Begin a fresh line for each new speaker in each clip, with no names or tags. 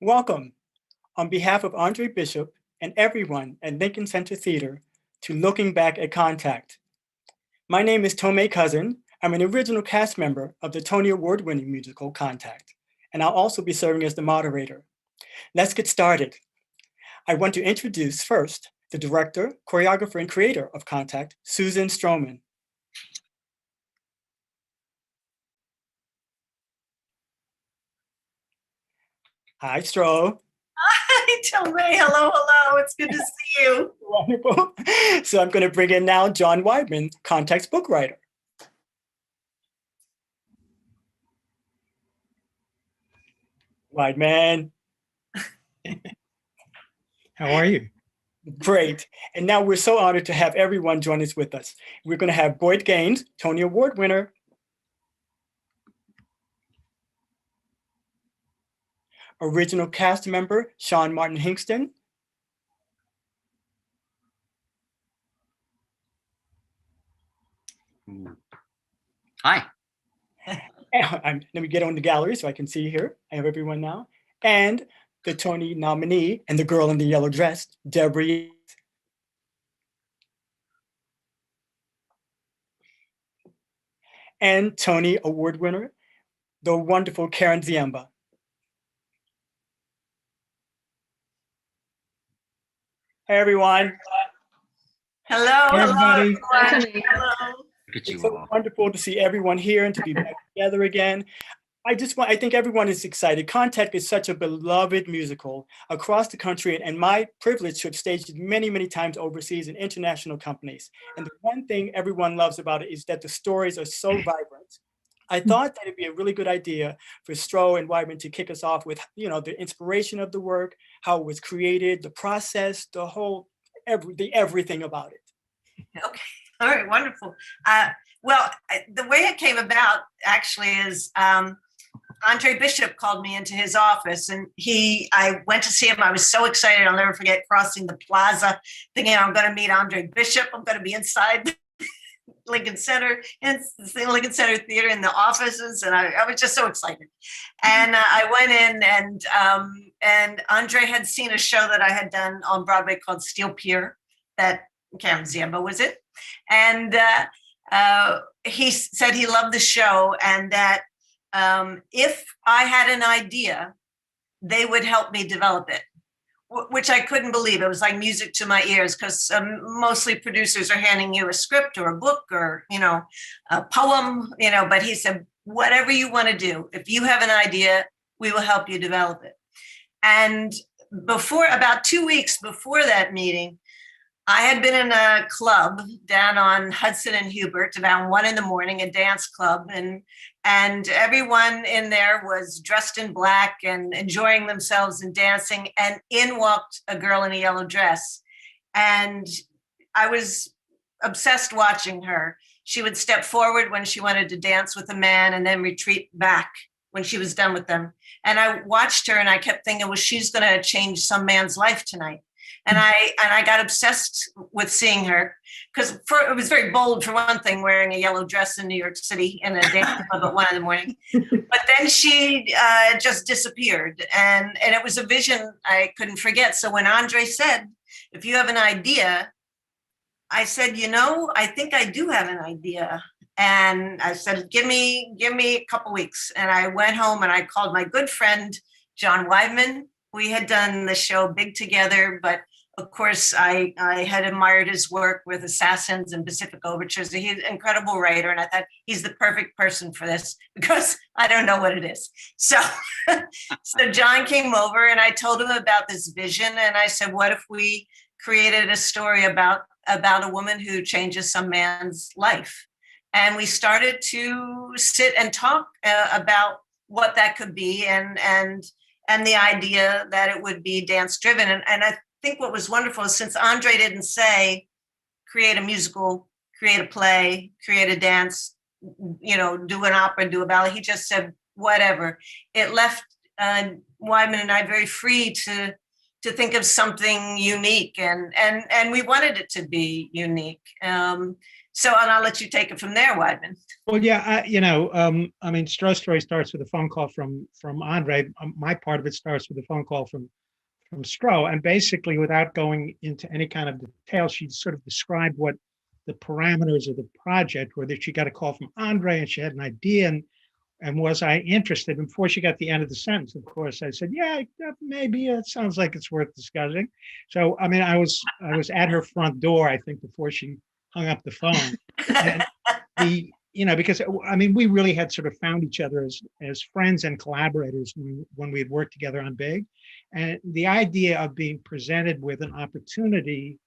Welcome, on behalf of Andre Bishop and everyone at Lincoln Center Theater, to Looking Back at Contact. My name is Tomei Cousin. I'm an original cast member of the Tony Award-winning musical Contact, and I'll also be serving as the moderator. Let's get started. I want to introduce first the director, choreographer, and creator of Contact, Susan Stroman. Hi, Stro.
Hi, Tomei. Hello, hello. It's good to see you.
Wonderful. So I'm going to bring in now John Weidman, Contact's book writer. Weidman.
How are you?
Great. And now we're so honored to have everyone join us with us. We're going to have Boyd Gaines, Tony Award winner. Original cast member, Sean Martin Hingston.
Hi.
Let me get on the gallery so I can see here. I have everyone now. And the Tony nominee and the girl in the yellow dress, Deborah. And Tony Award winner, the wonderful Karen Ziemba. Hey, everyone.
Hello,
everybody.
Hello.
It's so wonderful to see everyone here and to be back together again. I think everyone is excited. Contact is such a beloved musical across the country, and my privilege to have staged it many, many times overseas in international companies. And the one thing everyone loves about it is that the stories are so vibrant. I thought that it'd be a really good idea for Stro and Weidman to kick us off with, the inspiration of the work, how it was created, the process, the whole, everything about it.
Okay. All right. Wonderful. Well, the way it came about actually is Andre Bishop called me into his office, and I went to see him. I was so excited. I'll never forget crossing the plaza, thinking I'm going to meet Andre Bishop. I'm going to be inside Lincoln Center and the Lincoln Center Theater in the offices, and I was just so excited. And I went in, and Andre had seen a show that I had done on Broadway called Steel Pier that Karen Ziemba was it, and he said he loved the show and that if I had an idea, they would help me develop it, which I couldn't believe. It was like music to my ears, because mostly producers are handing you a script or a book or, a poem, but he said, whatever you want to do, if you have an idea, we will help you develop it. And about 2 weeks before that meeting, I had been in a club down on Hudson and Hubert about 1 a.m, a dance club, and everyone in there was dressed in black and enjoying themselves and dancing. And in walked a girl in a yellow dress, and I was obsessed watching her. She would step forward when she wanted to dance with a man, and then retreat back when she was done with them. And I watched her, and I kept thinking, well, she's going to change some man's life tonight. And I got obsessed with seeing her, because it was very bold, for one thing, wearing a yellow dress in New York City in a dance club at 1 a.m. But then she just disappeared, and it was a vision I couldn't forget. So when Andre said, "If you have an idea," I said, I think I do have an idea. And I said, give me a couple weeks. And I went home and I called my good friend John Weidman. We had done the show Big together, but of course, I had admired his work with Assassins and Pacific Overtures. He's an incredible writer, and I thought he's the perfect person for this, because I don't know what it is. So John came over, and I told him about this vision, and I said, what if we created a story about a woman who changes some man's life? And we started to sit and talk about what that could be, and the idea that it would be dance driven. And I think what was wonderful is, since Andre didn't say, create a musical, create a play, create a dance, do an opera, do a ballet, he just said, whatever. It left Weidman and I very free to think of something unique. And we wanted it to be unique. So, and I'll let you take it from there, Weidman.
Well, yeah, I mean, Stroh's story starts with a phone call from Andre. My part of it starts with a phone call from Stroh, and basically, without going into any kind of detail, she sort of described what the parameters of the project were. That she got a call from Andre, and she had an idea, and was I interested? And before she got the end of the sentence, of course, I said, yeah, maybe it sounds like it's worth discussing. So, I mean, I was at her front door, I think, before she hung up the phone. And because I mean, we really had sort of found each other as friends and collaborators when we had worked together on Big. And the idea of being presented with an opportunity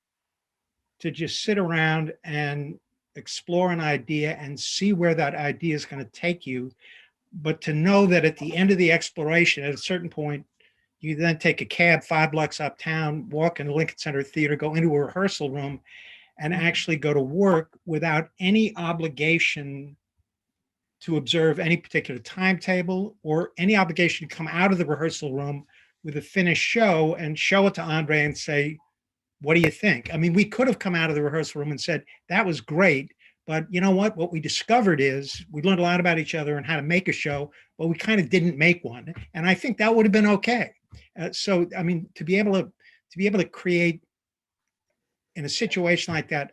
to just sit around and explore an idea and see where that idea is going to take you, but to know that at the end of the exploration, at a certain point, you then take a cab 5 blocks uptown, walk in the Lincoln Center Theater, go into a rehearsal room, and actually go to work without any obligation to observe any particular timetable or any obligation to come out of the rehearsal room with a finished show and show it to Andre and say, what do you think? I mean, we could have come out of the rehearsal room and said, that was great, but you know what? What we discovered is we learned a lot about each other and how to make a show, but we kind of didn't make one. And I think that would have been okay. So, I mean, to be able to create in a situation like that,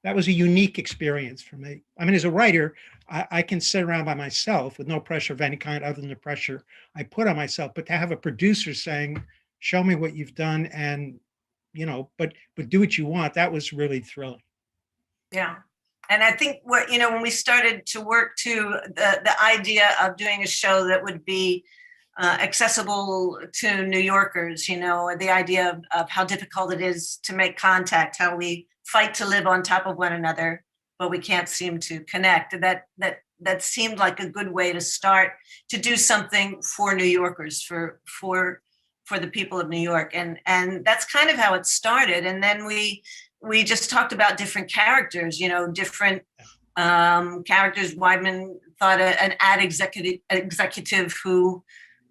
that was a unique experience for me. I mean, as a writer, I can sit around by myself with no pressure of any kind other than the pressure I put on myself. But to have a producer saying, show me what you've done and, but do what you want, that was really thrilling.
Yeah. And I think when we started to work to the idea of doing a show that would be accessible to New Yorkers, the idea of how difficult it is to make contact, how we fight to live on top of one another, but we can't seem to connect. That seemed like a good way to start to do something for New Yorkers, for the people of New York. And that's kind of how it started. And then we just talked about different characters, different characters. Weidman thought an ad executive who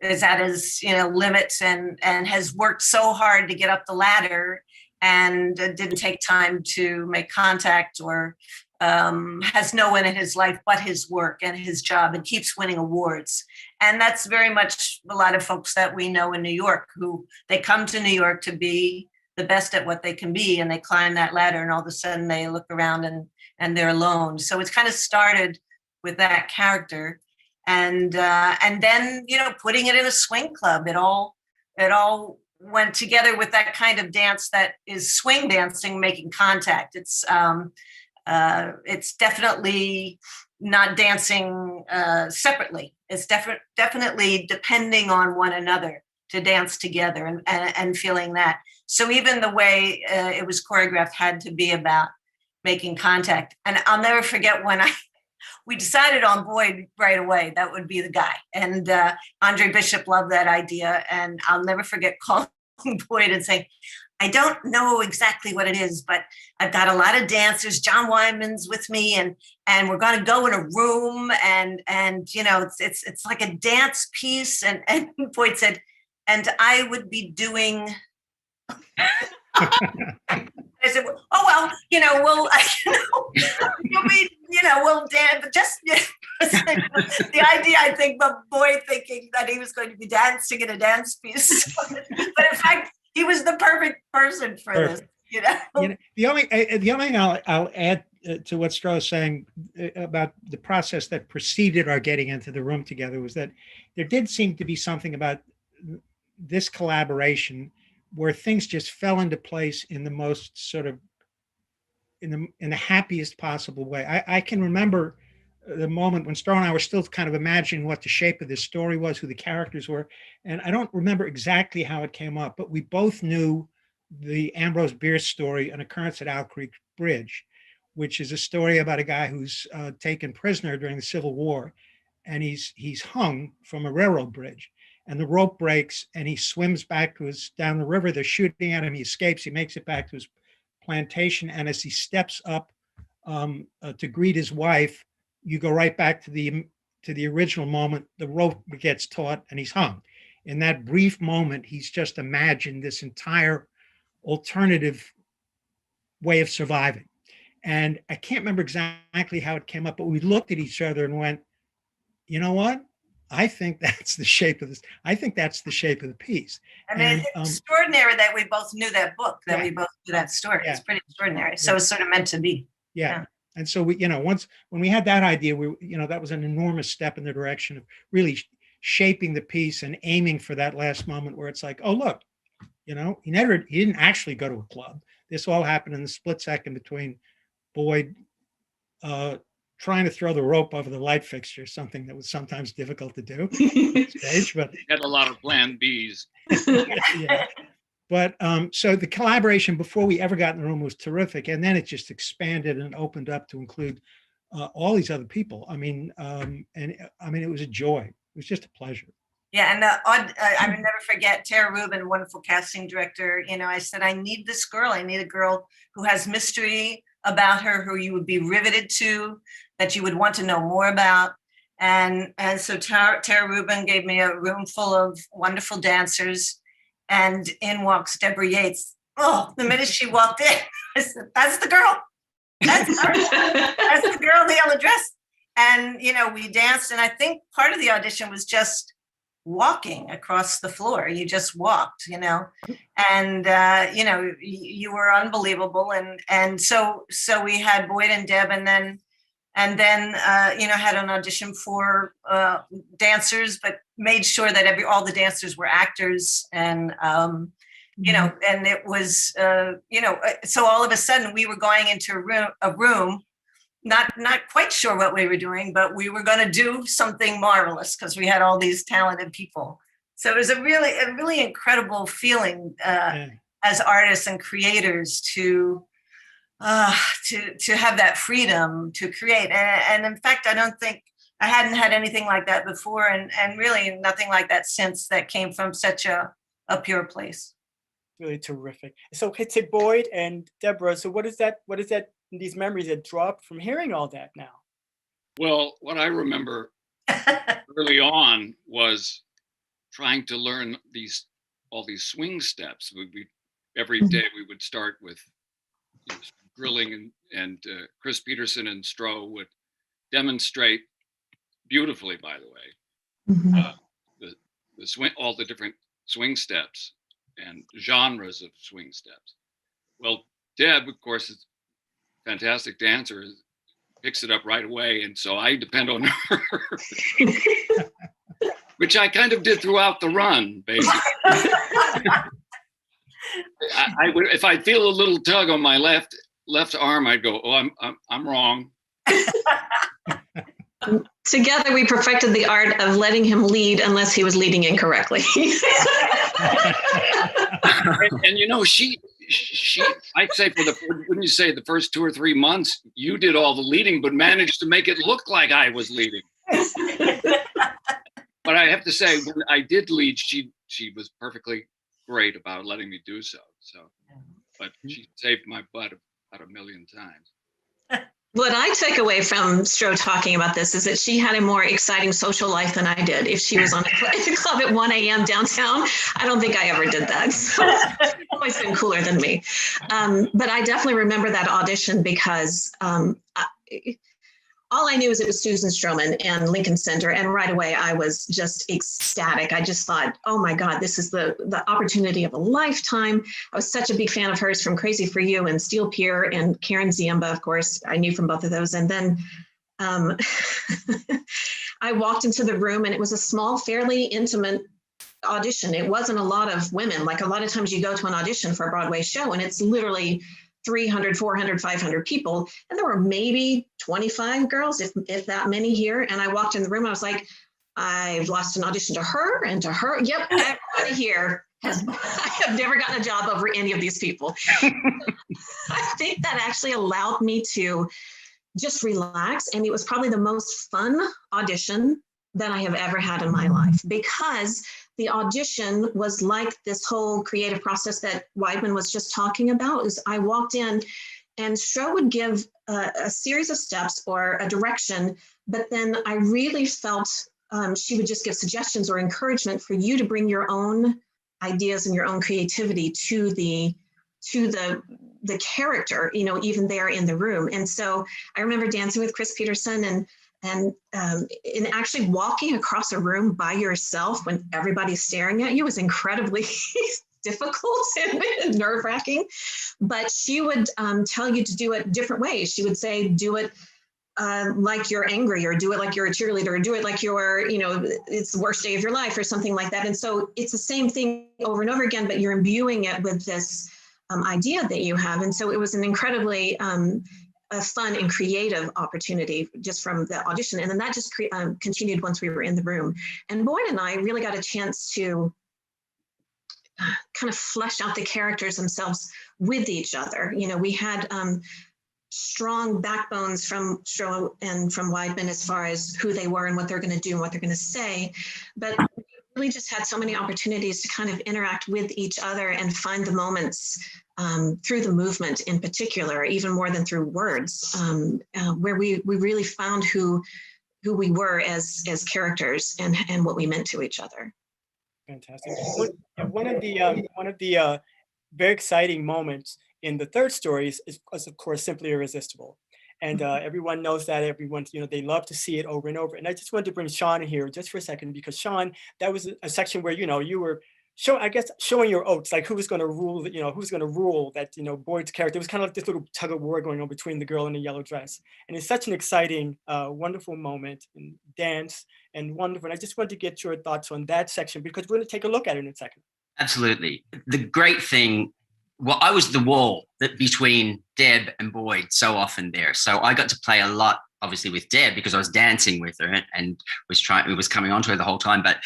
is at his limits and has worked so hard to get up the ladder and didn't take time to make contact or has no one in his life but his work and his job and keeps winning awards. And that's very much a lot of folks that we know in New York who they come to New York to be the best at what they can be, and they climb that ladder and all of a sudden they look around and they're alone. So it's kind of started with that character. And then, putting it in a swing club, it all went together with that kind of dance that is swing dancing, making contact. It's definitely not dancing separately. It's definitely depending on one another to dance together and feeling that. So even the way it was choreographed had to be about making contact. And I'll never forget when we decided on Boyd right away. That would be the guy. And Andre Bishop loved that idea. And I'll never forget calling Boyd and saying, I don't know exactly what it is, but I've got a lot of dancers. John Wyman's with me, and we're going to go in a room, and it's like a dance piece. And Boyd said, and I would be doing. I said, oh, well, we'll dance, but just the idea, I think, of Boyd thinking that he was going to be dancing in a dance piece. But in fact, he was the perfect person for this,
The only thing I'll add to what Stroh is saying about the process that preceded our getting into the room together was that there did seem to be something about this collaboration where things just fell into place in the most sort of in the happiest possible way. I can remember the moment when Stroh and I were still kind of imagining what the shape of this story was, who the characters were. And I don't remember exactly how it came up, but we both knew the Ambrose Bierce story, An Occurrence at Owl Creek Bridge, which is a story about a guy who's taken prisoner during the Civil War. And he's hung from a railroad bridge. And the rope breaks and he swims back to down the river. They're shooting at him. He escapes. He makes it back to his plantation. And as he steps up to greet his wife, you go right back to the original moment. The rope gets taut and he's hung. In that brief moment, he's just imagined this entire alternative way of surviving. And I can't remember exactly how it came up, but we looked at each other and went, you know what? I think that's the shape of this. I think that's the shape of the piece.
I mean, it's extraordinary that we both knew that book, that we both knew that story.
Yeah.
It's pretty extraordinary. So it's sort of meant to be.
Yeah. And so we, once when we had that idea, that was an enormous step in the direction of really shaping the piece and aiming for that last moment where it's like, oh, look, he didn't actually go to a club. This all happened in the split second between Boyd trying to throw the rope over the light fixture, something that was sometimes difficult to do on stage, but
Had a lot of plan Bs.
yeah. But so the collaboration before we ever got in the room was terrific, and then it just expanded and opened up to include all these other people. I mean, it was a joy. It was just a pleasure.
Yeah, and I will never forget Tara Rubin, wonderful casting director. I said, I need this girl. I need a girl who has mystery about her, who you would be riveted to, that you would want to know more about. And so Tara Rubin gave me a room full of wonderful dancers, and in walks Deborah Yates. Oh, the minute she walked in, I said, that's the girl. That's her. That's the girl in the yellow dress. And, we danced, and I think part of the audition was just walking across the floor. You just walked, and you were unbelievable. And so we had Boyd and Deb, and then had an audition for dancers, but made sure that all the dancers were actors, and and it was so all of a sudden we were going into a room not quite sure what we were doing, but we were going to do something marvelous because we had all these talented people. So it was a really incredible feeling as artists and creators to have that freedom to create. And in fact, I don't think I hadn't had anything like that before, and really nothing like that since, that came from such a pure place.
Really terrific. So it's Boyd and Deborah. So what is that? These memories that drop from hearing all that now?
Well, what I remember early on was trying to learn all these swing steps. Every day we would start with drilling, and Chris Peterson and Stroh would demonstrate beautifully, by the way, the swing, all the different swing steps and genres of swing steps. Well, Deb, of course, is a fantastic dancer, picks it up right away, and so I depend on her, which I kind of did throughout the run, basically. I would, if I feel a little tug on my left arm, I'd go, "Oh, I'm wrong."
Together, we perfected the art of letting him lead unless he was leading incorrectly.
and she, I'd say wouldn't you say the first 2 or 3 months, you did all the leading, but managed to make it look like I was leading. But I have to say, when I did lead, she was perfectly great about letting me do so. But she saved my butt about a million times.
What I took away from Stroh talking about this is that she had a more exciting social life than I did. If she was on a club at 1 a.m. downtown, I don't think I ever did that. So she's always been cooler than me. But I definitely remember that audition because all I knew is it was Susan Stroman and Lincoln Center. And right away, I was just ecstatic. I just thought, oh my God, this is the opportunity of a lifetime. I was such a big fan of hers from Crazy for You and Steel Pier, and Karen Ziemba, of course, I knew from both of those. And then I walked into the room, and it was a small, fairly intimate audition. It wasn't a lot of women. Like a lot of times you go to an audition for a Broadway show, and it's literally 300, 400, 500 people. And there were maybe 25 girls, if that many here. And I walked in the room, I was like, I've lost an audition to her and to her. Yep, everybody here I have never gotten a job over any of these people. I think that actually allowed me to just relax. And it was probably the most fun audition that I have ever had in my life, because the audition was like this whole creative process that Weidman was just talking about. Is I walked in, and Stroh would give a series of steps or a direction, but then I really felt she would just give suggestions or encouragement for you to bring your own ideas and your own creativity to the to the character, you know, even there in the room. And so I remember dancing with Chris Peterson and actually walking across a room by yourself when everybody's staring at you was incredibly difficult and nerve-wracking. But she would tell you to do it different ways. She would say, do it like you're angry, or do it like you're a cheerleader, or do it like you're, you know, it's the worst day of your life, or something like that. And so it's the same thing over and over again, but you're imbuing it with this idea that you have. And so it was an incredibly a fun and creative opportunity just from the audition. And then that just continued once we were in the room. And Boyd and I really got a chance to kind of flesh out the characters themselves with each other. You know, we had strong backbones from Stroh and from Weidman as far as who they were and what they're going to do and what they're going to say. But we really just had so many opportunities to kind of interact with each other and find the moments through the movement in particular, even more than through words, where we really found who we were as characters and what we meant to each other.
Fantastic. One of the very exciting moments in the third story is of course Simply Irresistible, and everyone knows that. Everyone, you know, they love to see it over and over. And I just wanted to bring Sean in here just for a second, because Sean, that was a section where, you know, you were showing your oats, like who was going to rule, you know, who's going to rule that, you know, Boyd's character. It was kind of like this little tug of war going on between the girl in the yellow dress. And it's such an exciting, wonderful moment and dance and wonderful. And I just wanted to get your thoughts on that section, because we're going to take a look at it in a second.
Absolutely. The great thing, well, I was the wall that between Deb and Boyd so often there. So I got to play a lot, obviously, with Deb because I was dancing with her and was coming on to her the whole time. But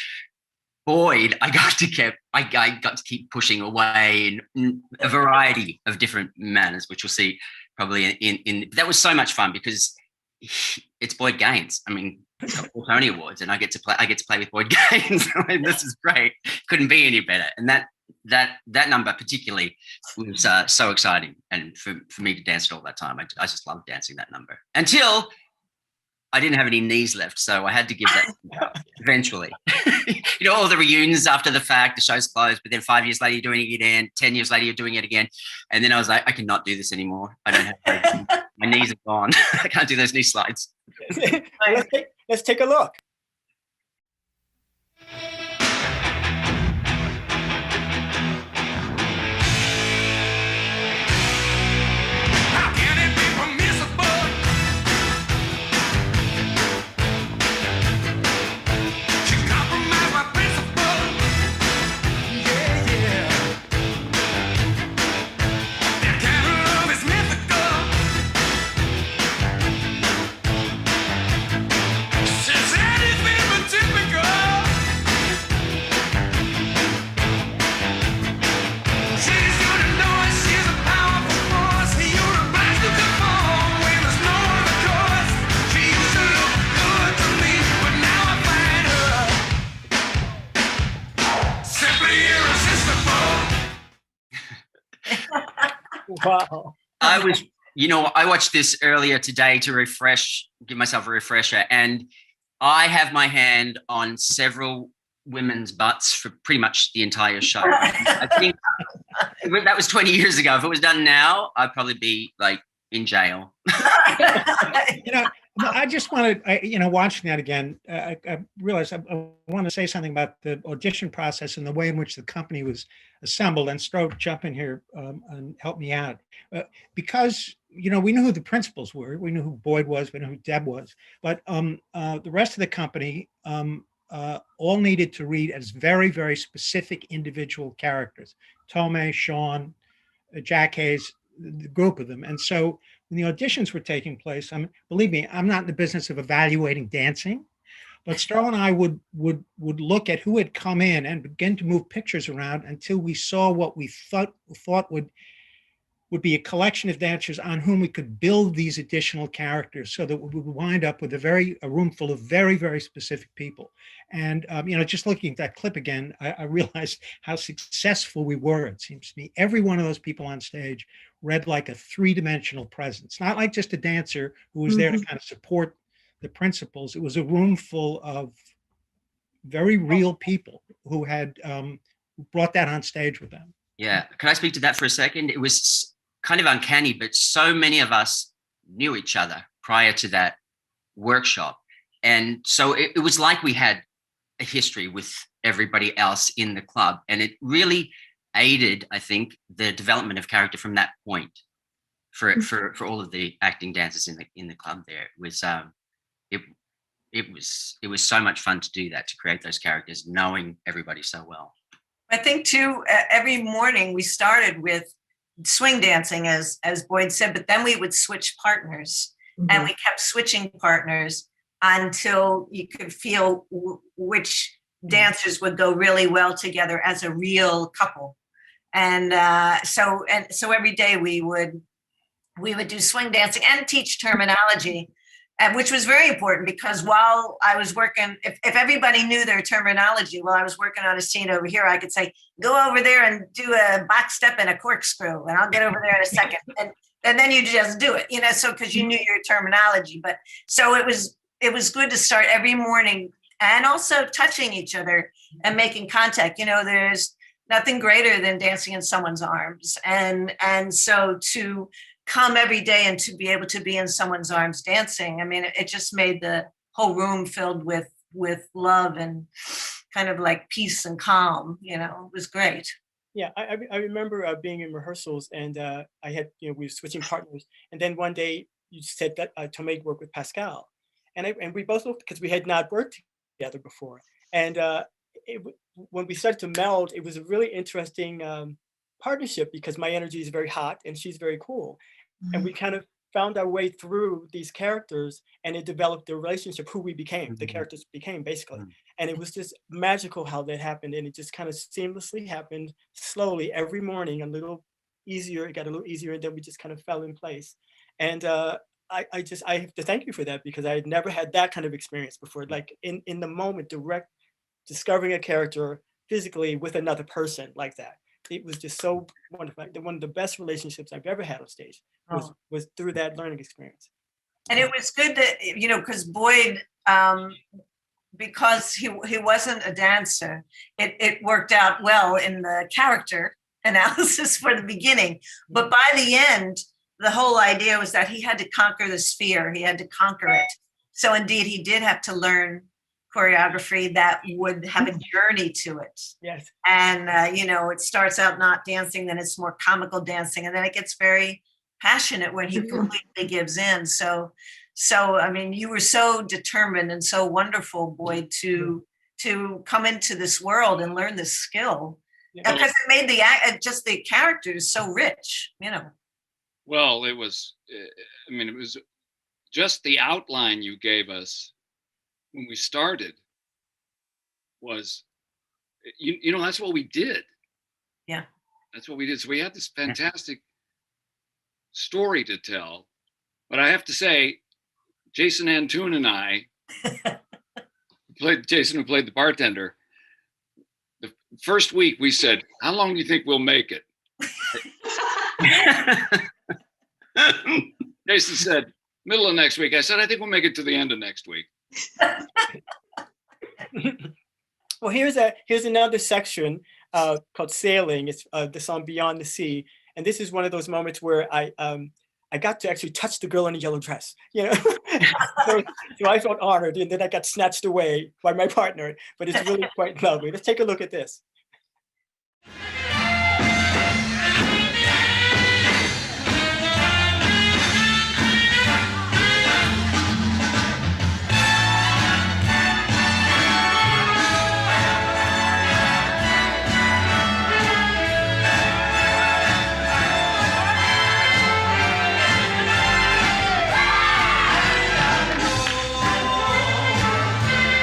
Boyd, I got to keep pushing away in a variety of different manners, which we'll see probably in that was so much fun because it's Boyd Gaines. I mean, it's got 4 Tony Awards, and I get to play with Boyd Gaines. I mean, this is great. Couldn't be any better. And that number particularly was so exciting, and for me to dance it all that time. I just loved dancing that number until I didn't have any knees left, so I had to give that up eventually. You know, all the reunions after the fact, the show's closed, but then 5 years later, you're doing it again. 10 years later, you're doing it again. And then I was like, I cannot do this anymore. I don't have my knees are gone. I can't do those knee slides.
Let's take a look. Wow.
I watched this earlier today to give myself a refresher, and I have my hand on several women's butts for pretty much the entire show. I think that was 20 years ago. If it was done now, I'd probably be like in jail.
You know, I just wanted, watching that again, I realized I want to say something about the audition process and the way in which the company was assembled. And Stroh, jump in here and help me out. Because, you know, we knew who the principals were. We knew who Boyd was. We knew who Deb was. But the rest of the company all needed to read as very, very specific individual characters. Tomei, Sean, Jack Hayes, the group of them. And so when the auditions were taking place, believe me, I'm not in the business of evaluating dancing, but Stroh and I would look at who had come in and begin to move pictures around until we saw what we thought would be a collection of dancers on whom we could build these additional characters, so that we would wind up with a room full of very, very specific people. And, just looking at that clip again, I realized how successful we were. It seems to me every one of those people on stage read like a 3-dimensional presence, not like just a dancer who was there to kind of support the principals. It was a room full of very real people who had brought that on stage with them.
Yeah. Can I speak to that for a second? It was kind of uncanny, but so many of us knew each other prior to that workshop. And so it was like we had a history with everybody else in the club. And it really aided, I think, the development of character from that point for all of the acting dancers in the club there. It was so much fun to do that, to create those characters, knowing everybody so well.
I think too, every morning we started with swing dancing, as Boyd said, but then we would switch partners, and we kept switching partners until you could feel which dancers would go really well together as a real couple. And so every day we would do swing dancing and teach terminology, which was very important, because while I was working, if everybody knew their terminology, while I was working on a scene over here, I could say, go over there and do a box step and a corkscrew, and I'll get over there in a second. And then you just do it, so because you knew your terminology. But so it was good to start every morning, and also touching each other and making contact. There's nothing greater than dancing in someone's arms. And so to come every day and to be able to be in someone's arms dancing, I mean, it just made the whole room filled with love and kind of like peace and calm. It was great.
Yeah, I remember being in rehearsals, and I had, we were switching partners, and then one day you said that to make work with Pascal, and we both looked, because we had not worked together before, and when we started to meld, it was a really interesting partnership, because my energy is very hot and she's very cool, and we kind of found our way through these characters, and it developed the relationship, who we became, the characters became, basically. And it was just magical how that happened, and it just kind of seamlessly happened, slowly, every morning, a little easier. It got a little easier, and then we just kind of fell in place. And I have to thank you for that, because I had never had that kind of experience before, like in the moment, direct discovering a character physically with another person like that. It was just so wonderful. One of the best relationships I've ever had on stage was through that learning experience.
And it was good that, because Boyd, because he wasn't a dancer, it worked out well in the character analysis for the beginning. But by the end, the whole idea was that he had to conquer the sphere. He had to conquer it. So indeed, he did have to learn choreography that would have a journey to it.
Yes.
And, it starts out not dancing, then it's more comical dancing, and then it gets very passionate when he completely gives in. So, I mean, you were so determined and so wonderful, Boyd, to come into this world and learn this skill, because it made the characters so rich,
Well, it was just the outline you gave us when we started was, that's what we did.
Yeah.
That's what we did. So we had this fantastic story to tell. But I have to say, Jason Antoon and I, Jason who played the bartender, the first week we said, how long do you think we'll make it? Jason said, middle of next week. I said, I think we'll make it to the end of next week.
Well, here's another section called Sailing. It's the song Beyond the Sea. And this is one of those moments where I got to actually touch the girl in the yellow dress, so I felt honored, and then I got snatched away by my partner, but it's really quite lovely. Let's take a look at this.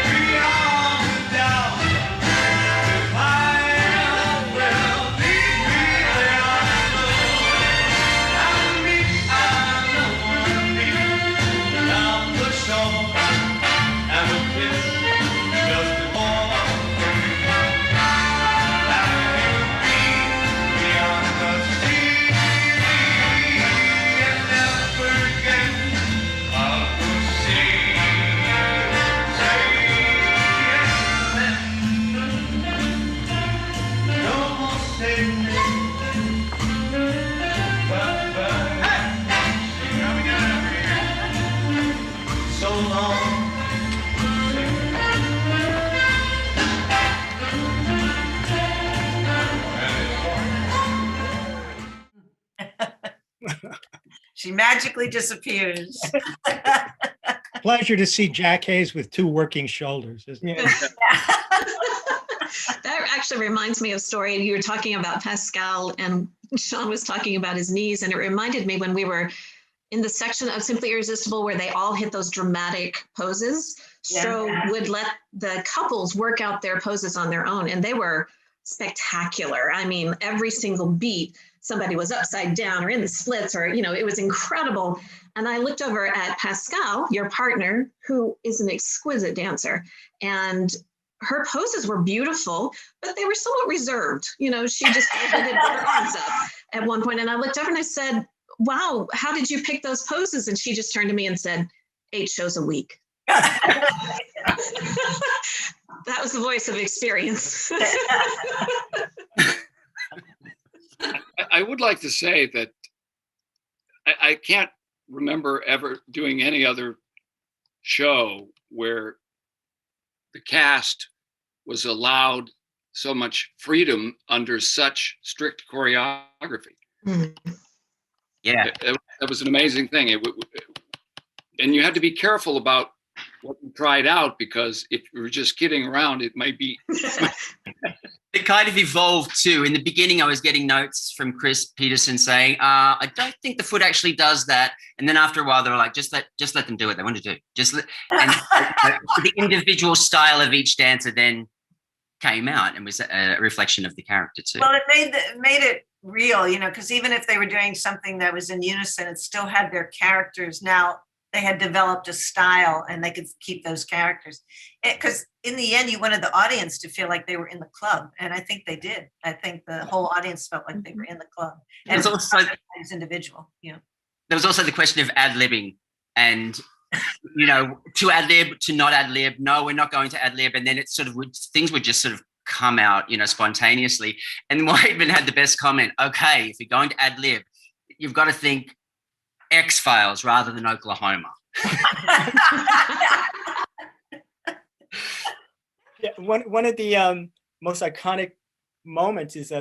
Beyond the doubt,
She magically disappears.
Pleasure to see Jack Hayes with two working shoulders, isn't it?
That actually reminds me of a story. You were talking about Pascal, and Sean was talking about his knees, and it reminded me when we were in the section of Simply Irresistible where they all hit those dramatic poses. Stro would let the couples work out their poses on their own, and they were spectacular. I mean, every single beat, somebody was upside down or in the splits, or, it was incredible. And I looked over at Pascal, your partner, who is an exquisite dancer, and her poses were beautiful, but they were somewhat reserved. She just did her arms up at one point. And I looked over and I said, wow, how did you pick those poses? And she just turned to me and said, 8 shows a week. That was the voice of experience.
I would like to say that I can't remember ever doing any other show where the cast was allowed so much freedom under such strict choreography.
Yeah,
it was an amazing thing. And you had to be careful about what you tried out, because if you were just kidding around, it might be.
It kind of evolved too. In the beginning, I was getting notes from Chris Peterson saying, "I don't think the foot actually does that." And then after a while, they were like, "Just let them do what they want to do." And the individual style of each dancer then came out and was a reflection of the character too.
Well, it made it real, because even if they were doing something that was in unison, it still had their characters. Now they had developed a style and they could keep those characters. Because in the end, you wanted the audience to feel like they were in the club. And I think they did. I think the whole audience felt like they were in the club. And
it was also
as individual, There
was also the question of ad-libbing and, to ad-lib, to not ad-lib. No, we're not going to ad-lib. And then it sort of things would just sort of come out, spontaneously. And Whiteman had the best comment. Okay, if you're going to ad-lib, you've got to think X-Files rather than Oklahoma.
Yeah, one of the most iconic moments is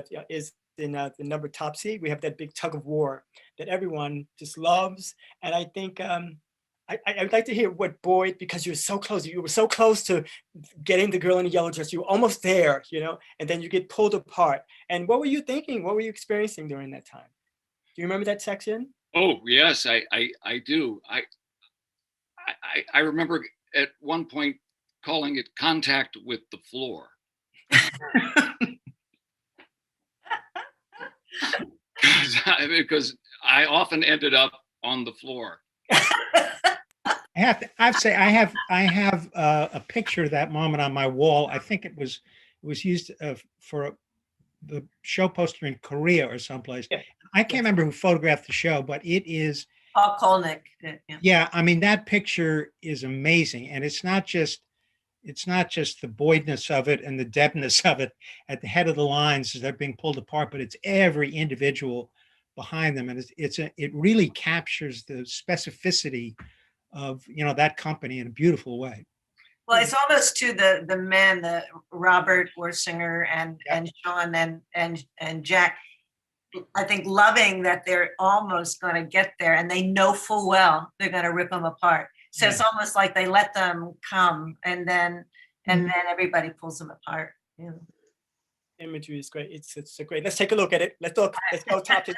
in the number Topsy. We have that big tug of war that everyone just loves, and I think I'd like to hear what Boyd, because you were so close to getting the girl in the yellow dress. You were almost there, and then you get pulled apart. And what were you thinking? What were you experiencing during that time? Do you remember that section?
Oh yes, I do. I remember at one point calling it contact with the floor. Because I often ended up on the floor.
I have a picture of that moment on my wall. I think it was used for the show poster in Korea or someplace.
Yeah.
I can't remember who photographed the show, but it is
Paul Kolnick.
Yeah, I mean, that picture is amazing, and it's not just the Boydness of it and the Debness of it at the head of the lines as they're being pulled apart, but it's every individual behind them, and it really captures the specificity of that company in a beautiful way.
Well, it's almost to the men, the Robert Wersinger and Sean and Jack, I think, loving that they're almost going to get there, and they know full well they're going to rip them apart. So it's almost like they let them come, and then everybody pulls them apart. Yeah.
Imagery is great. It's so great. Let's take a look at it. Let's go top to.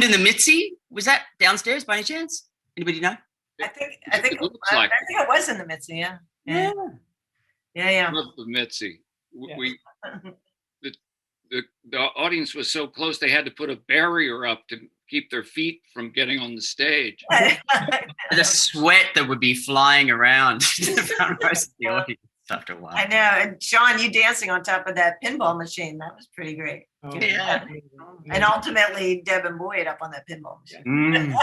filmed in the Mitzi? Was that downstairs by any chance? Anybody know?
I think
It looks like
I think it was in the Mitzi. Yeah. Yeah.
I love the Mitzi.
Yeah.
We the audience was so close they had to put a barrier up to keep their feet from getting on the stage.
The sweat that would be flying around the front row of the audience after a while.
I know. And Sean, you dancing on top of that pinball machine, that was pretty great.
Oh,
Yeah.
And ultimately, Deb and Boyd up on that pinball machine.
Mm.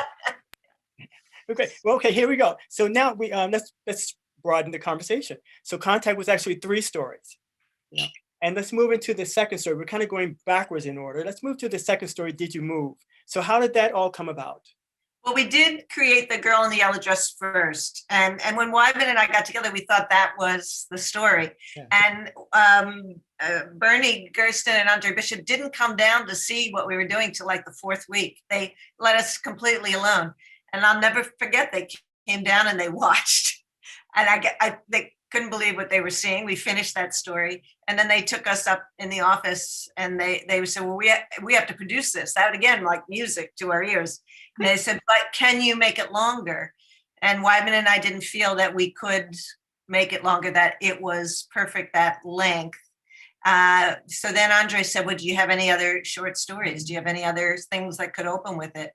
Okay. Well, okay. Here we go. So now we let's broaden the conversation. So Contact was actually 3 stories. Yeah. And let's move into the second story. We're kind of going backwards in order. Let's move to the second story. Did you move? So how did that all come about?
Well, we did create the girl in the yellow dress first. And when Wyman and I got together, we thought that was the story.
Yeah.
And Bernie Gersten and Andre Bishop didn't come down to see what we were doing till like the 4th week. They let us completely alone. And I'll never forget, they came down and they watched. And they couldn't believe what they were seeing. We finished that story. And then they took us up in the office and they said, well, we have to produce this. That again, like music to our ears. And they said, but can you make it longer? And Wyman and I didn't feel that we could make it longer, that it was perfect, that length. So then Andre said, well, do you have any other short stories? Do you have any other things that could open with it?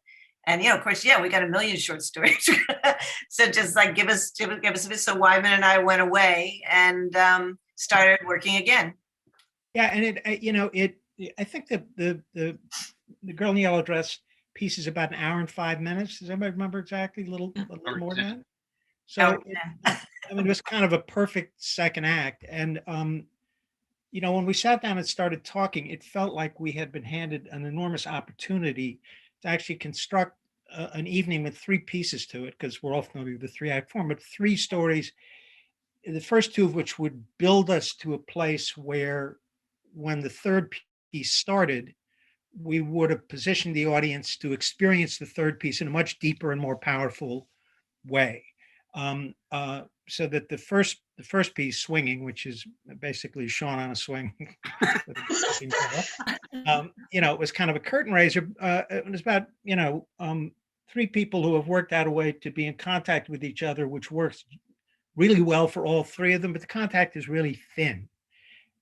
And, of course, yeah, we got a million short stories. So just like give us a bit. So Wyman and I went away and started working again.
Yeah, and I think the Girl in the Yellow Dress piece is about 1 hour and 5 minutes. Does anybody remember exactly? A little more than that. So it was kind of a perfect second act. And when we sat down and started talking, it felt like we had been handed an enormous opportunity to actually construct an evening with 3 pieces to it, because we're all familiar with the 3-act form, but 3 stories, the first 2 of which would build us to a place where when the 3rd piece started, we would have positioned the audience to experience the 3rd piece in a much deeper and more powerful way. So that the first piece, Swinging, which is basically Sean on a swing, it was kind of a curtain raiser. It was about 3 people who have worked out a way to be in contact with each other, which works really well for all 3 of them, but the contact is really thin.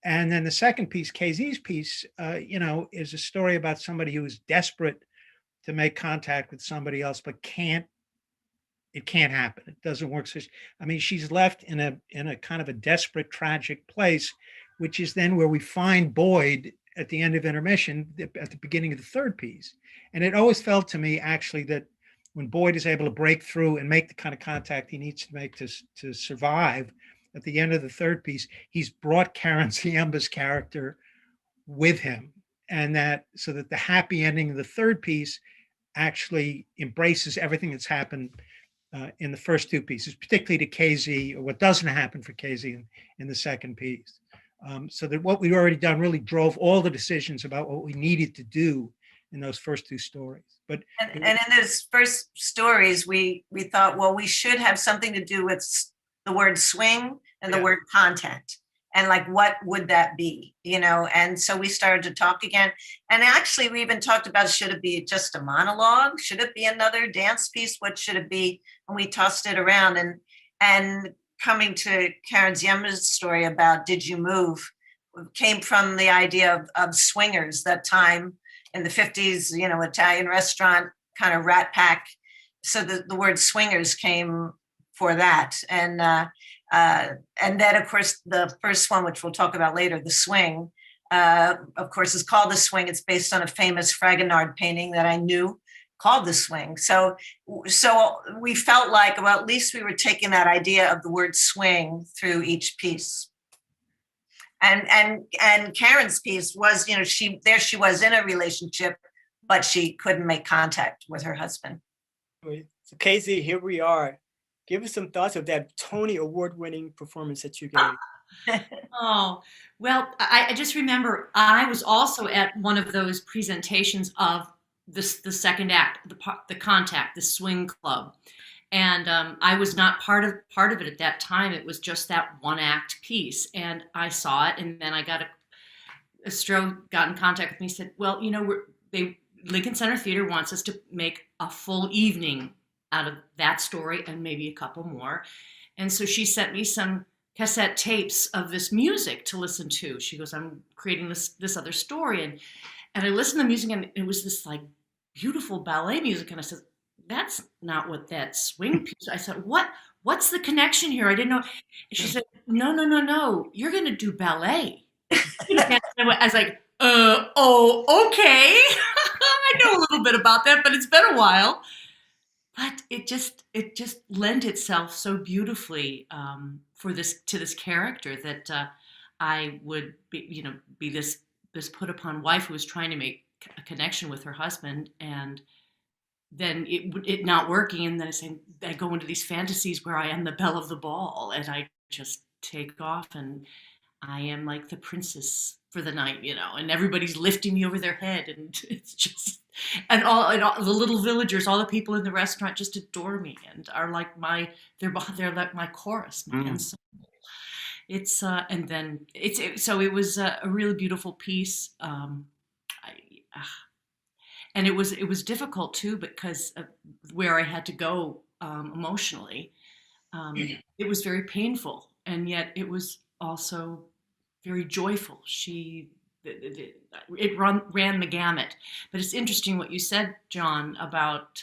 And then the second piece, KZ's piece, is a story about somebody who is desperate to make contact with somebody else, but it can't happen. It doesn't work. So she's left in a kind of a desperate, tragic place, which is then where we find Boyd at the end of intermission, at the beginning of the 3rd piece. And it always felt to me, actually, that when Boyd is able to break through and make the kind of contact he needs to make to survive, at the end of the 3rd piece, he's brought Karen Ziemba's character with him. And so that the happy ending of the 3rd piece actually embraces everything that's happened in the first 2 pieces, particularly to KZ, or what doesn't happen for KZ in the 2nd piece. So that what we'd already done really drove all the decisions about what we needed to do in those first 2 stories. But
and in those first stories, we thought, well, we should have something to do with the word swing and the word content. And like, what would that be? And so we started to talk again. And actually, we even talked about, should it be just a monologue? Should it be another dance piece? What should it be? And we tossed it around. And coming to Karen Ziemba's story about Did You Move came from the idea of swingers, that time in the 50s, Italian restaurant, kind of Rat Pack. So the word swingers came for that. And then, of course, the first one, which we'll talk about later, The Swing, of course, is called The Swing. It's based on a famous Fragonard painting that I knew called The Swing. So we felt like, well, at least we were taking that idea of the word swing through each piece. And Karen's piece was, she was in a relationship, but she couldn't make contact with her husband.
So KZ, here we are. Give us some thoughts of that Tony Award-winning performance that you gave.
Oh, well, I just remember I was also at one of those presentations of the second act, the Contact, the Swing Club, and I was not part of it at that time. It was just that 1-act piece, and I saw it, and then I got Stroh got in contact with me, said, "Well, Lincoln Center Theater wants us to make a full evening out of that story and maybe a couple more. And so she sent me some cassette tapes of this music to listen to. She goes, I'm creating this other story. And I listened to the music, and it was this like beautiful ballet music. And I said, that's not what that swing piece. I said, what's the connection here? I didn't know. And she said, no, you're going to do ballet. I was like, oh, okay. I know a little bit about that, but it's been a while. But it just lent itself so beautifully to this character that I would be this put upon wife who was trying to make a connection with her husband, and then it not working, and then I go into these fantasies where I am the belle of the ball, and I just take off, and I am like the princess for the night, and everybody's lifting me over their head, and it's just, and all the little villagers, all the people in the restaurant just adore me and are like they're like my chorus, my ensemble. It's and then it was a really beautiful piece. And it was difficult too, because of where I had to go emotionally. It was very painful, and yet it was also very joyful. It ran the gamut. But it's interesting what you said, John, about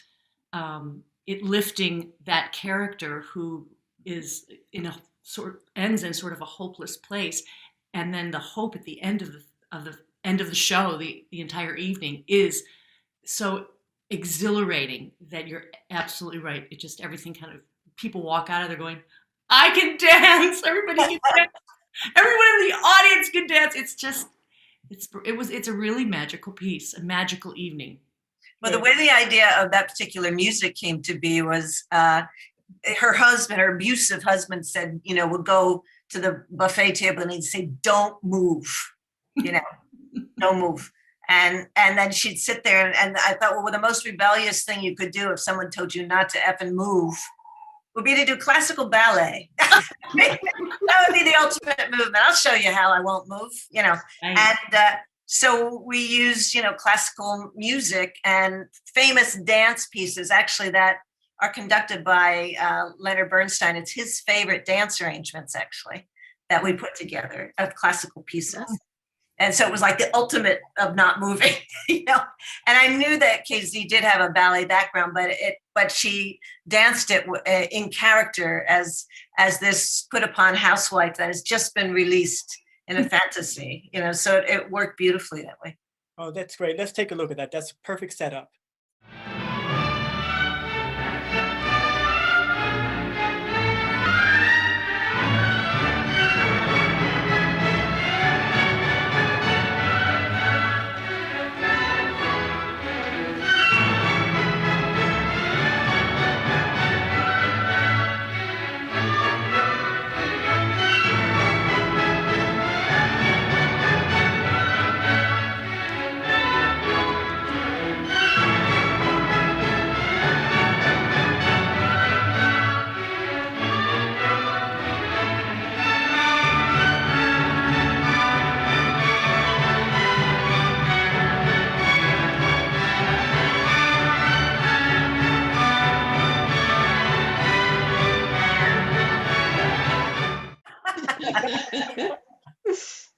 it lifting that character who is ends in sort of a hopeless place, and then the hope at the end of the show, the entire evening, is so exhilarating that you're absolutely right. It just, everything kind of, people walk out of there going, I can dance. Everybody can dance. Everyone in the audience can dance. It's a really magical piece, a magical evening.
Well, the way the idea of that particular music came to be was her husband, her abusive husband, said, would go to the buffet table and he'd say, don't move, don't move. And then she'd sit there, and I thought, well, the most rebellious thing you could do if someone told you not to effing move would be to do classical ballet. That would be the ultimate movement. I'll show you how I won't move, Right. And so we use, classical music and famous dance pieces, actually, that are conducted by Leonard Bernstein. It's his favorite dance arrangements, actually, that we put together of classical pieces. Oh. And so it was like the ultimate of not moving, And I knew that KZ did have a ballet background, but she danced it in character as this put upon housewife that has just been released in a fantasy, So it worked beautifully that way.
Oh, that's great. Let's take a look at that. That's a perfect setup.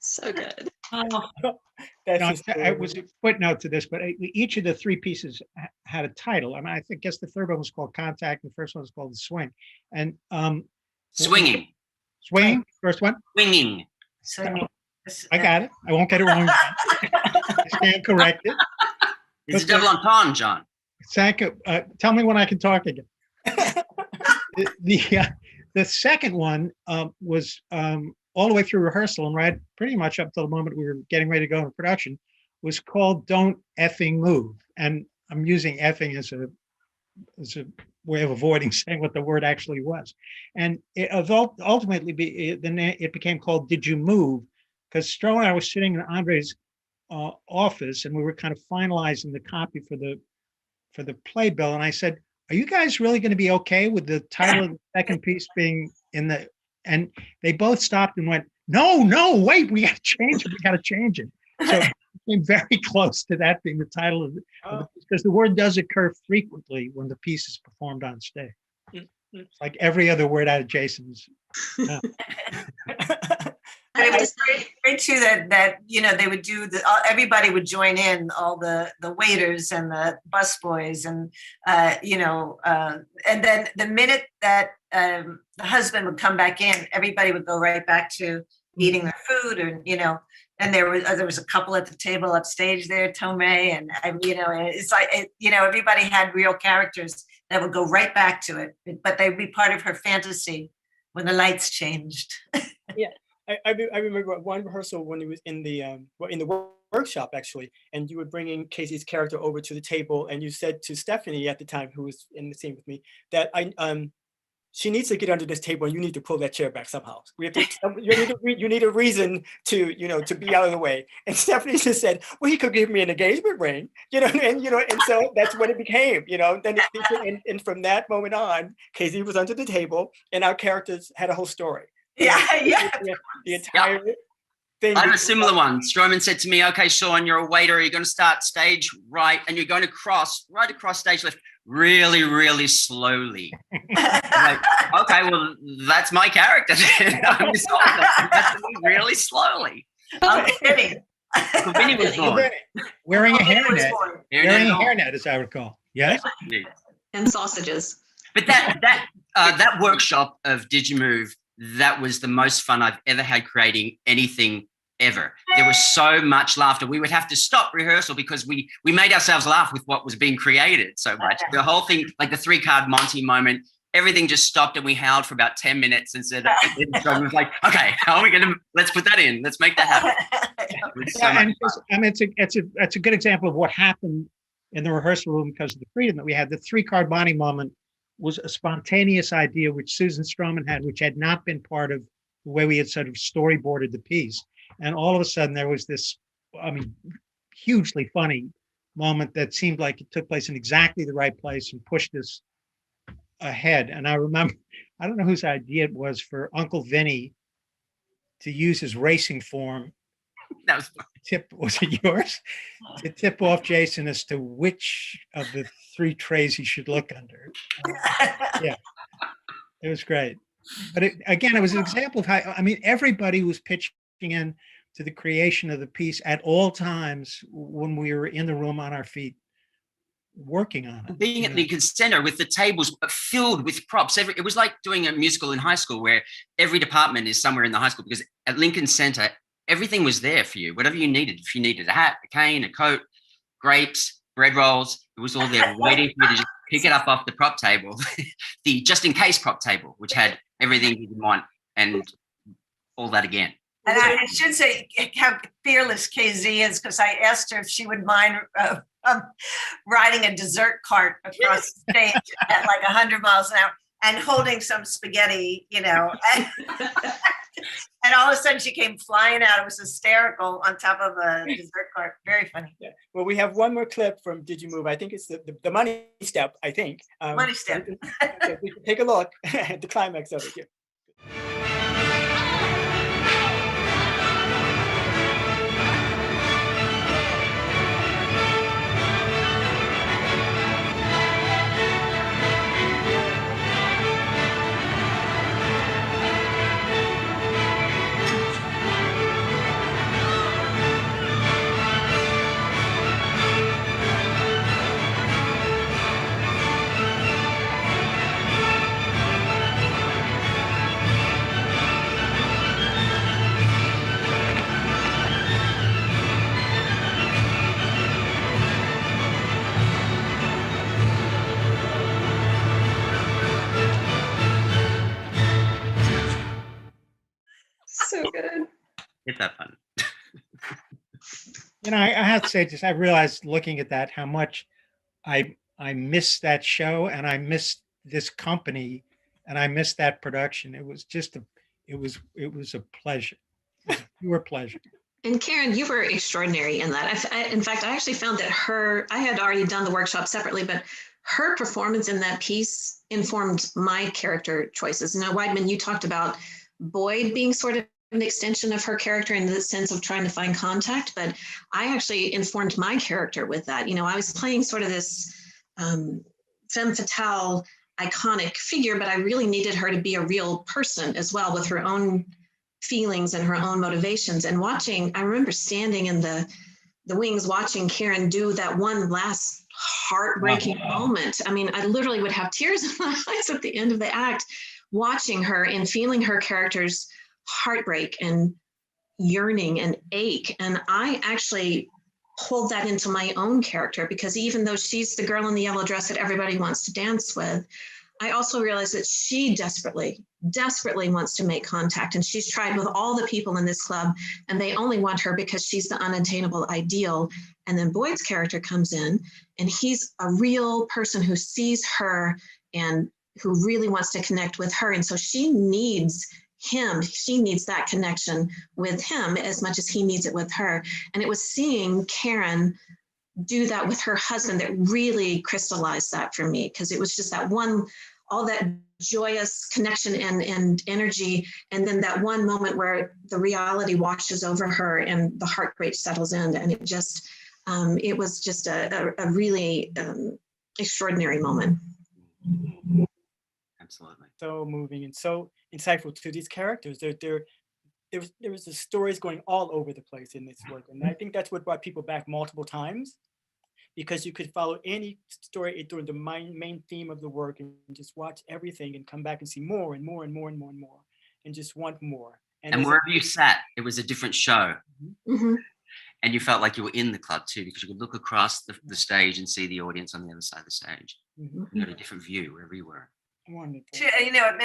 So good.
Oh,
I was a footnote to this, but each of the three pieces had a title. I guess the third one was called Contact, and the first one was called The Swing. And
Swinging.
Swinging, first one?
Swinging.
I got it. I won't get it wrong. I stand corrected.
It's a double entendre, John.
Tell me when I can talk again. The second one was all the way through rehearsal and right pretty much up till the moment we were getting ready to go into production, was called Don't Effing Move. And I'm using effing as a way of avoiding saying what the word actually was. And it ultimately it became called Did You Move? Because Stroh and I were sitting in Andre's office, and we were kind of finalizing the copy for the playbill. And I said, are you guys really going to be okay with the title of the second piece being in the, and they both stopped and went, no, wait, we got to change it. So came very close to that being the title of the piece, because the word does occur frequently when the piece is performed on stage. It's like every other word out of Jason's.
I have to
It's
say,
great too that they would do everybody would join in, all the waiters and the busboys, and and then the minute that the husband would come back in, everybody would go right back to eating their food, and there was a couple at the table upstage there, Tomei, and it's like everybody had real characters that would go right back to it, but they'd be part of her fantasy when the lights changed.
Yeah. I remember one rehearsal when he was in the workshop, actually, and you were bringing Casey's character over to the table, and you said to Stephanie at the time, who was in the scene with me, that she needs to get under this table, and you need to pull that chair back somehow. We have to. You need a reason to to be out of the way. And Stephanie just said, "Well, he could give me an engagement ring, and so that's what it became, Then and from that moment on, Casey was under the table, and our characters had a whole story.
Yeah.
The entire thing.
I have a similar one. Stroman said to me, "Okay, Sean, you're a waiter. You're going to start stage right, and you're going to cross right across stage left, really, really slowly." Like, okay, well, that's my character. I'm just really slowly.
Vinny.
Vinny was born.
Wearing a
Vinny was
hairnet.
born.
Wearing a hairnet, as I recall. Yes.
and sausages.
But that workshop of Digimove, that was the most fun I've ever had creating anything ever. There was so much laughter. We would have to stop rehearsal because we made ourselves laugh with what was being created so much. The whole thing, like the 3-card Monty moment, everything just stopped and we howled for about 10 minutes and said, it was like, okay, how are we going to, let's put that in. Let's make that happen.
It's a good example of what happened in the rehearsal room because of the freedom that we had. The 3-card Monty moment was a spontaneous idea which Susan Stroman had, which had not been part of the way we had sort of storyboarded the piece. And all of a sudden there was this, hugely funny moment that seemed like it took place in exactly the right place and pushed us ahead. And I remember, I don't know whose idea it was for Uncle Vinny to use his racing form.
That was fun.
Was it yours? To tip off Jason as to which of the 3 trays he should look under. Yeah, it was great. But it was an example of how, everybody was pitching in to the creation of the piece at all times when we were in the room on our feet working on it.
Being at Lincoln Center with the tables filled with props. It was like doing a musical in high school where every department is somewhere in the high school, because at Lincoln Center, everything was there for you, whatever you needed. If you needed a hat, a cane, a coat, grapes, bread rolls, it was all there waiting for you to just pick it up off the prop table, the just in case prop table, which had everything you want and all that again.
And I should say how fearless KZ is, because I asked her if she would mind riding a dessert cart across the stage at like 100 miles an hour and holding some spaghetti, And all of a sudden she came flying out. It was hysterical on top of a dessert cart. Very funny.
Yeah. Well, we have one more clip from Digimove. I think it's the money step, I think.
Money step.
We can take a look at the climax of it here.
So good.
It's that fun.
I have to say, I realized looking at that how much I missed that show, and I missed this company, and I missed that production. It was just it was a pleasure. It was a pure pleasure.
And Karen, you were extraordinary in that. In fact, I actually found that I had already done the workshop separately, but her performance in that piece informed my character choices. Now, Weidman, you talked about Boyd being sort of an extension of her character in the sense of trying to find contact, but I actually informed my character with that. You know, I was playing sort of this femme fatale iconic figure, but I really needed her to be a real person as well, with her own feelings and her own motivations. And watching, I remember standing in the wings watching Karen do that one last heartbreaking moment. I mean, I literally would have tears in my eyes at the end of the act, watching her and feeling her character's heartbreak and yearning and ache. And I actually pulled that into my own character, because even though she's the girl in the yellow dress that everybody wants to dance with, I also realized that she desperately wants to make contact. And she's tried with all the people in this club, and they only want her because she's the unattainable ideal. And then Boyd's character comes in, and he's a real person who sees her and who really wants to connect with her. And so she needs him. She needs that connection with him as much as he needs it with her. And it was seeing Karen do that with her husband that really crystallized that for me, because it was just that one, all that joyous connection and energy, and then that one moment where the reality washes over her and the heartbreak settles in, and it just it was just a really extraordinary moment.
Absolutely.
So moving and so insightful to these characters. There was the stories going all over the place in this work, and I think that's what brought people back multiple times, because you could follow any story during the main theme of the work and just watch everything and come back and see more and more and more and more and more and just want more.
And wherever you sat, it was a different show.
Mm-hmm.
And you felt like you were in the club too, because you could look across the stage and see the audience on the other side of the stage.
Mm-hmm.
You had a different view wherever you were.
Wonderful.
You know,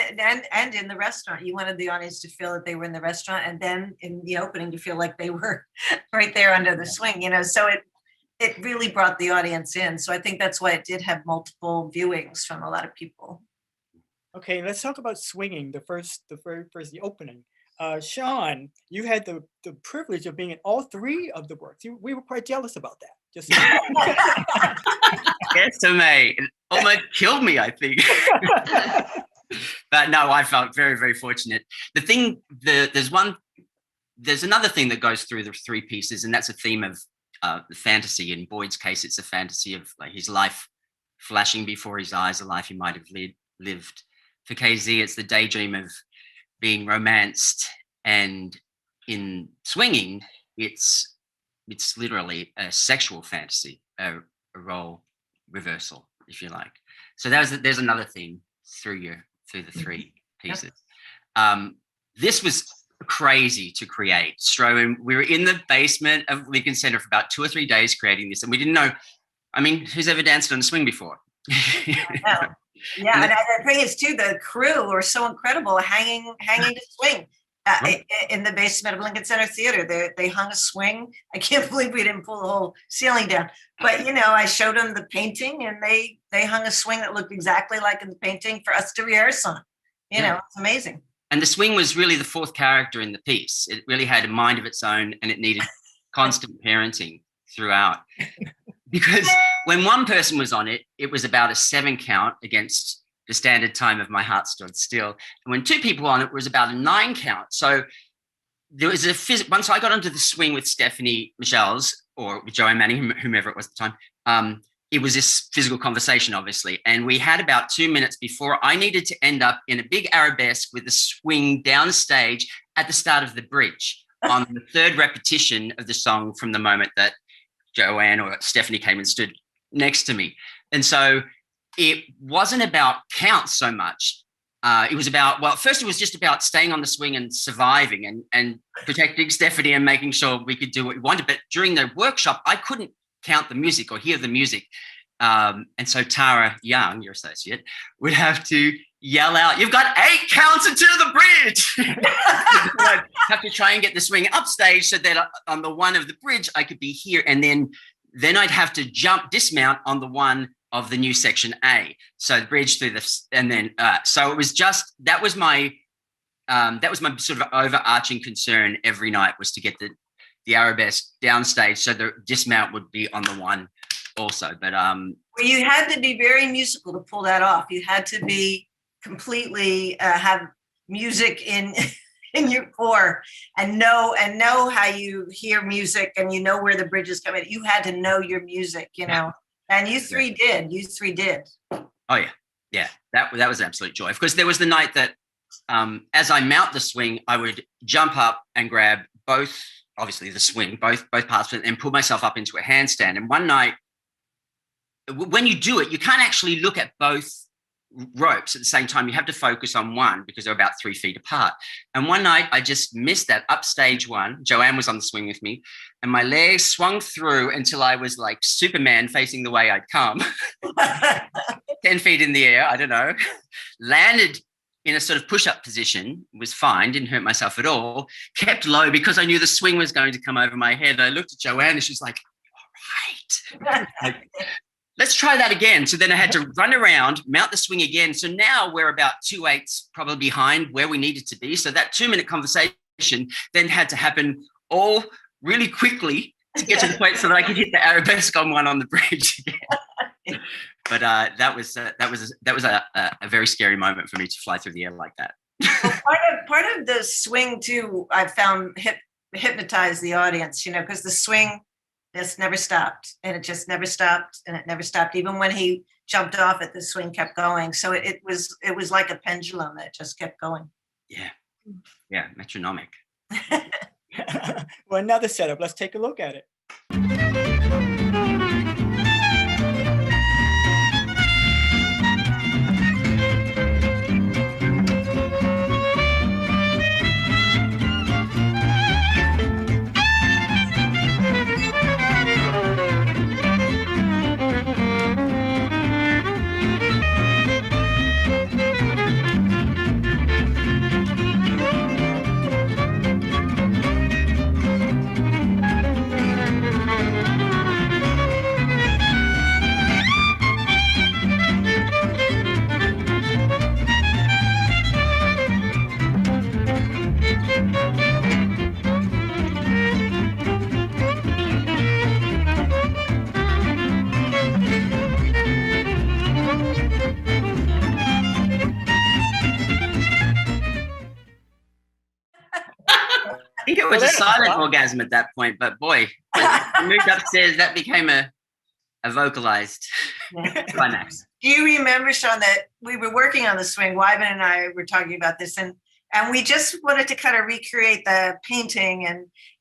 and in the restaurant, you wanted the audience to feel that they were in the restaurant, and then in the opening to feel like they were right there under the swing, you know, so it really brought the audience in. So I think that's why it did have multiple viewings from a lot of people.
Okay, let's talk about swinging, the opening. Sean, you had the privilege of being in all three of the works. We were quite jealous about that. Just
Yes, May. It almost killed me, I think. But no, I felt very, very fortunate. There's another thing that goes through the three pieces, and that's a theme of the fantasy. In Boyd's case, it's a fantasy of like his life flashing before his eyes, a life he might have lived. For KZ, it's the daydream of being romanced, and in swinging, it's literally a sexual fantasy, a role reversal, if you like. So there's another theme through the three pieces. This was crazy to create. Stroman, we were in the basement of Lincoln Center for about 2 or 3 days creating this, and we didn't know. I mean, who's ever danced on a swing before?
Yeah, and the thing is too, the crew were so incredible, hanging to swing in the basement of Lincoln Center Theater. They hung a swing. I can't believe we didn't pull the whole ceiling down. But you know, I showed them the painting, and they hung a swing that looked exactly like in the painting for us to rehearse on. You know, it's amazing.
And the swing was really the fourth character in the piece. It really had a mind of its own, and it needed constant parenting throughout. Because when one person was on it, it was about a 7 count against the standard time of My Heart Stood Still. And when 2 people were on it, was about a 9 count. So there was once I got onto the swing with Stephanie Michelle's, or with Joanne Manning, whomever it was at the time, it was this physical conversation, obviously. And we had about 2 minutes before I needed to end up in a big arabesque with a swing downstage at the start of the bridge on the 3rd repetition of the song from the moment that Joanne or Stephanie came and stood next to me. And so it wasn't about counts so much. It was about, well, first it was just about staying on the swing and surviving and protecting Stephanie and making sure we could do what we wanted. But during the workshop, I couldn't count the music or hear the music. And so Tara Young, your associate, would have to yell out, "You've got 8 counts into the bridge." I'd have to try and get the swing upstage so that on the one of the bridge, I could be here. And then I'd have to dismount on the one of the new section A. So the bridge through and then, so it was just, that was my sort of overarching concern every night, was to get the arabesque downstage so the dismount would be on the one also. But well,
you had to be very musical to pull that off. You had to be completely have music in in your core and know how you hear music and you know where the bridges come in. You had to know your music, you know. And you three did. You three did.
Oh yeah, yeah. That was an absolute joy. Of course, there was the night that as I mount the swing, I would jump up and grab both, obviously the swing, both parts, and pull myself up into a handstand. And one night, when you do it, you can't actually look at both ropes at the same time. You have to focus on one because they're about 3 feet apart. And one night I just missed that upstage one. Joanne was on the swing with me, and my legs swung through until I was like Superman facing the way I'd come. 10 feet in the air, I don't know, landed in a sort of push-up position, was fine, didn't hurt myself at all, kept low because I knew the swing was going to come over my head. I looked at Joanne and she's like, all right. Like, let's try that again. So then I had to run around, mount the swing again. So now we're about 2/8 probably behind where we needed to be. So that 2-minute conversation then had to happen all really quickly to get to the point so that I could hit the arabesque on one on the bridge again. But that was a very scary moment for me to fly through the air like that.
Well, part of the swing too, I found hypnotized the audience, you know, because the swing just never stopped, and it just never stopped, and it never stopped. Even when he jumped off it, the swing kept going. So it was like a pendulum that just kept going.
Yeah, metronomic.
Well, another setup. Let's take a look at it.
I think it was a silent orgasm at that point, but boy, when I moved upstairs, that became a vocalized climax.
Do you remember, Sean, that we were working on the swing? Wyman and I were talking about this, and we just wanted to kind of recreate the painting,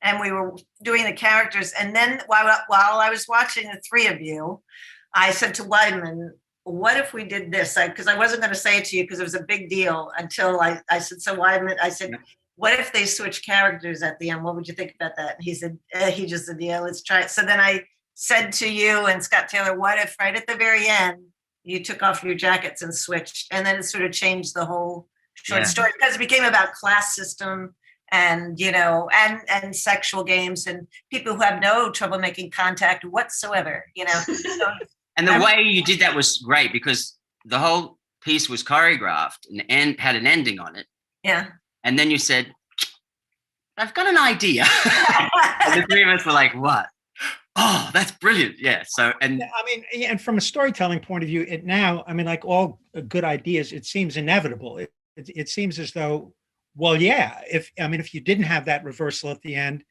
and we were doing the characters. And then while I was watching the three of you, I said to Wyman, what if we did this? Because I wasn't going to say it to you because it was a big deal until I said, so Wyman, I said, what if they switch characters at the end? What would you think about that? And he said, he just said, yeah, let's try it. So then I said to you and Scott Taylor, what if right at the very end, you took off your jackets and switched? And then it sort of changed the whole short story, because it became about class system and, you know, and sexual games and people who have no trouble making contact whatsoever, you know. So,
and the way you did that was great because the whole piece was choreographed and had an ending on it.
Yeah.
And then you said, I've got an idea. And the three of us were like, what? Oh, that's brilliant. Yeah. So, and
I mean, and from a storytelling point of view, it now, I mean, like all good ideas, it seems inevitable. It seems as though, well, yeah, if you didn't have that reversal at the end,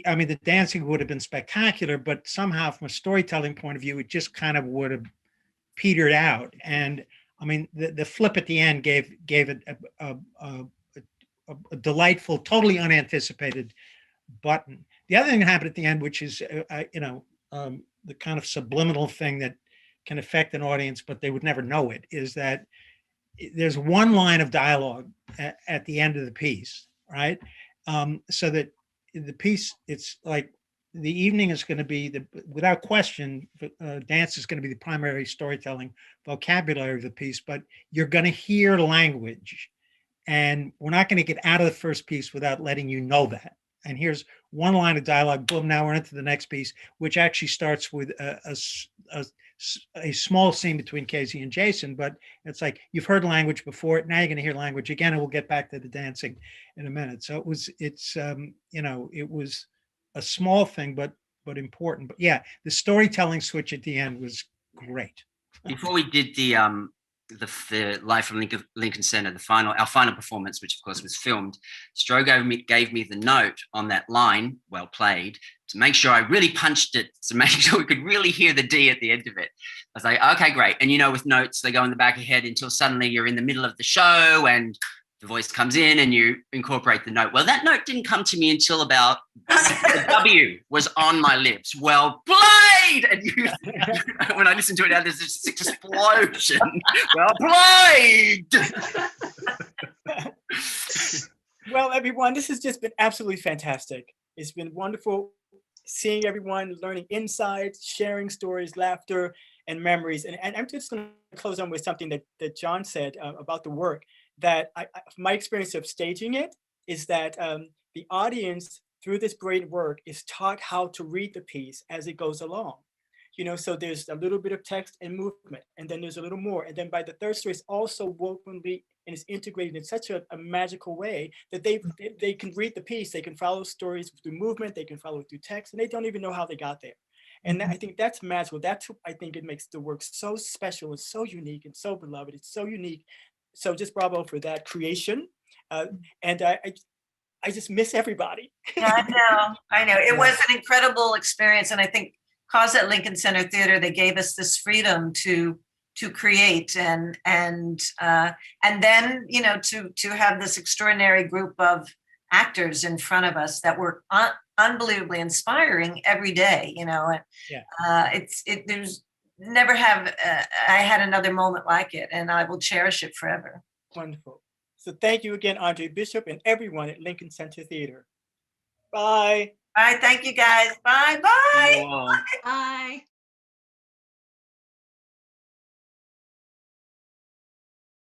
I mean, the dancing would have been spectacular, but somehow from a storytelling point of view, it just kind of would have petered out. And I mean, the flip at the end gave it a delightful, totally unanticipated button. The other thing that happened at the end, which is, the kind of subliminal thing that can affect an audience, but they would never know it, is that there's one line of dialogue at the end of the piece, right? So that the piece, it's like the evening is going to be, without question, dance is going to be the primary storytelling vocabulary of the piece, but you're going to hear language. And we're not going to get out of the first piece without letting you know that. And here's one line of dialogue, boom, now we're into the next piece, which actually starts with a small scene between Casey and Jason, but it's like, you've heard language before, now you're going to hear language again, and we'll get back to the dancing in a minute. So it was a small thing, but important. But yeah, the storytelling switch at the end was great.
Before we did the the Live from Lincoln Center, our final performance, which of course was filmed, Stro gave me the note on that line, well played, to make sure I really punched it, to make sure we could really hear the D at the end of it. I was like, okay, great. And with notes, they go in the back of your head until suddenly you're in the middle of the show and the voice comes in and you incorporate the note. Well, that note didn't come to me until about the W was on my lips. Well played! And when I listen to it now, there's this explosion. Well played!
Well, everyone, this has just been absolutely fantastic. It's been wonderful seeing everyone, learning insights, sharing stories, laughter, and memories. And I'm just going to close on with something that John said about the work. That my experience of staging it is that the audience, through this great work, is taught how to read the piece as it goes along. So there's a little bit of text and movement, and then there's a little more. And then by the third story, it's also wovenly and it's integrated in such a magical way that they can read the piece, they can follow stories through movement, they can follow through text, and they don't even know how they got there. And I think that's magical. That's what I think it makes the work so special and so unique and so beloved. It's so unique. So just bravo for that creation. And I just miss everybody.
I know. It was an incredible experience. And I think because at Lincoln Center Theater, they gave us this freedom to create and then, to have this extraordinary group of actors in front of us that were unbelievably inspiring every day, there's never have I had another moment like it, and I will cherish it forever.
Wonderful. So thank you again, Andre Bishop, and everyone at Lincoln Center Theater. Bye.
All right, thank you guys. Bye.
Bye.
Bye.